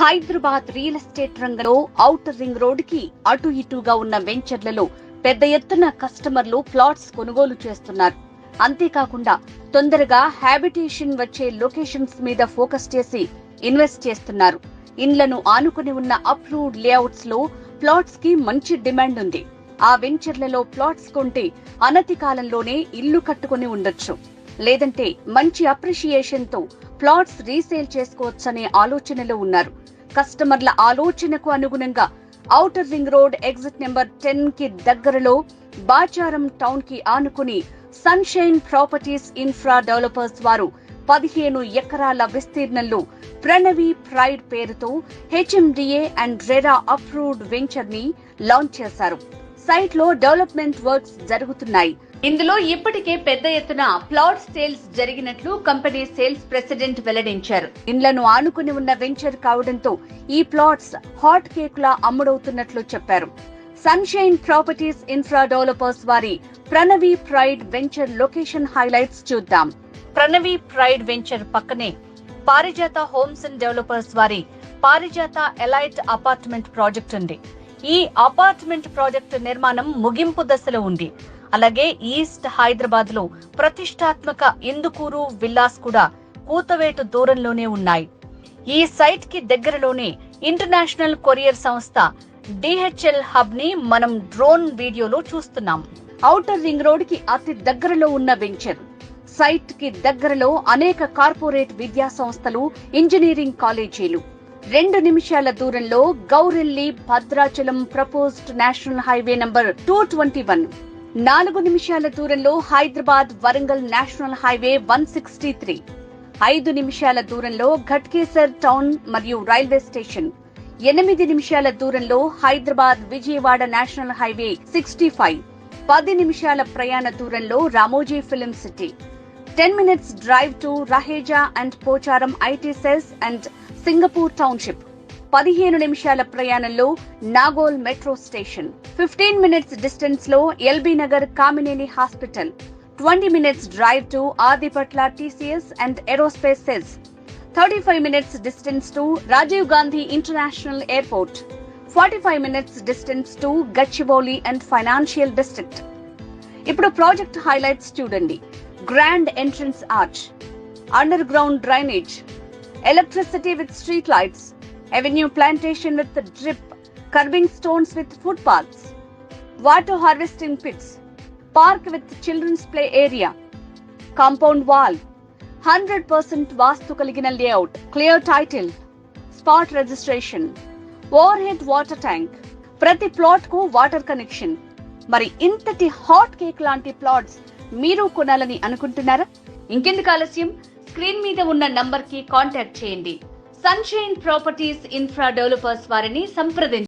Hyderabad real estate రంగంలో outer ring road కి అటు ఇటుగా ఉన్న వెంచర్లలో పెద్ద ఎత్తున కస్టమర్లు ప్లాట్స్ కొనుగోలు చేస్తున్నారు. అంతేకాకుండా తొందరగా హ్యాబిటేషన్ వచ్చే లొకేషన్స్ మీద ఫోకస్ చేసి ఇన్వెస్ట్ చేస్తున్నారు. ఇండ్లను ఆనుకుని ఉన్న అప్రూవ్డ్ లేఅవుట్స్ లో ప్లాట్స్ కి మంచి డిమాండ్ ఉంది. ఆ వెంచర్లలో ప్లాట్స్ కొంటే అనతి కాలంలోనే ఇల్లు కట్టుకుని ఉండొచ్చు. లేదంటే మంచి అప్రిషియేషన్ తో ప్లాట్స్ రీసేల్ చేసుకోవచ్చనే ఆలోచనలో ఉన్నారు. కస్టమర్ల ఆలోచనకు అనుగుణంగా outer ring road exit number 10 కి దగ్గరలో బాచారం టౌన్ కి ఆనుకుని సన్షైన్ ప్రాపర్టీస్ ఇన్ఫ్రా డెవలపర్స్ వారు 15 ఎకరాల విస్తీర్ణంలో ప్రణవి ప్రైడ్ పేరుతో HMDA and RERA approved venture ని లాంచ్ చేశారు. సైట్ లో డెవలప్మెంట్ వర్క్స్ జరుగుతున్నాయి. ఇందులో ఇప్పటికే పెద్ద ఎత్తున ప్లాట్ సేల్స్ జరిగినట్లు కంపెనీ సేల్స్ ప్రెసిడెంట్ వెల్లడించారు. ఇండ్లను ఆనుకుని ఉన్న వెంచర్ కావడంతో ఈ ప్లాట్స్ హాట్ కేక్ లా అమ్ముడవుతున్నట్లు చెప్పారు. సన్షైన్ ప్రాపర్టీస్ ఇన్ఫ్రా డెవలపర్స్ వారి Pranavi pride venture location highlights చూద్దాం. ప్రణవి ప్రైడ్ వెంచర్ పక్కనే పారిజాత హోమ్స్ అండ్ డెవలపర్స్ వారి పారిజాత ఎలైట్ అపార్ట్మెంట్ ప్రాజెక్ట్ ఉంది. ఈ అపార్ట్మెంట్ ప్రాజెక్టు నిర్మాణం ముగింపు దశలో ఉంది. అలాగే ఈస్ట్ హైదరాబాద్ లో ప్రతిష్టాత్మక ఇందుకూరు విల్లాస్ కూడా కూతవేటు దూరంలోనే ఉన్నాయి. ఈ సైట్ కి దగ్గరలోనే ఇంటర్నేషనల్ కొరియర్ సంస్థ DHL హబ్ ని మనం డ్రోన్ వీడియోలో చూస్తున్నాం. ఔటర్ రింగ్ రోడ్ కి అతి దగ్గరలో ఉన్న వెంచర్. సైట్ కి దగ్గరలో అనేక కార్పొరేట్ విద్యా సంస్థలు, ఇంజనీరింగ్ కాలేజీలు. 2 నిమిషాల దూరంలో Gowrelli Bhadrachalam proposed national highway number 221. 4 నిమిషాల దూరంలో హైదరాబాద్ వరంగల్ నేషనల్ హైవే 163. 5 నిమిషాల దూరంలో ఘట్కేసర్ టౌన్ మరియు రైల్వే స్టేషన్. 8 నిమిషాల దూరంలో హైదరాబాద్ విజయవాడ నేషనల్ హైవే 65. 10 నిమిషాల ప్రయాణ దూరంలో Ramoji film city. 10 minutes drive to Raheja and Pocharam IT cells and Singapore Township. 15 నిమిషాల ప్రయాణంలో Nagole metro station. 15 minutes distance లో LB Nagar Kamineni hospital. 20 minutes drive to Adibatla TCS and Aerospace cells. 35 minutes distance to Rajiv Gandhi International Airport. 45 minutes distance to Gachibowli and Financial District. ఇప్పుడు project highlights చూడండి. Grand entrance arch, under ground drainage, electricity with street lights, avenue plantation with drip, curbing stones with footpaths, water harvesting pits, park with children's play area, compound wall, 100% vastu kaligina layout, clear title, spot registration, overhead water tank, ప్రతి plot కు water connection. మరి ఇంతటి hot cake లాంటి plots మీరు కొనాలని అనుకుంటున్నారా? ఇంకెందుకు ఆలస్యం, స్క్రీన్ మీద ఉన్న నంబర్ కి కాంటాక్ట్ చేయండి. సన్షైన్ ప్రాపర్టీస్ ఇన్ఫ్రా డెవలపర్స్ వారిని సంప్రదించండి.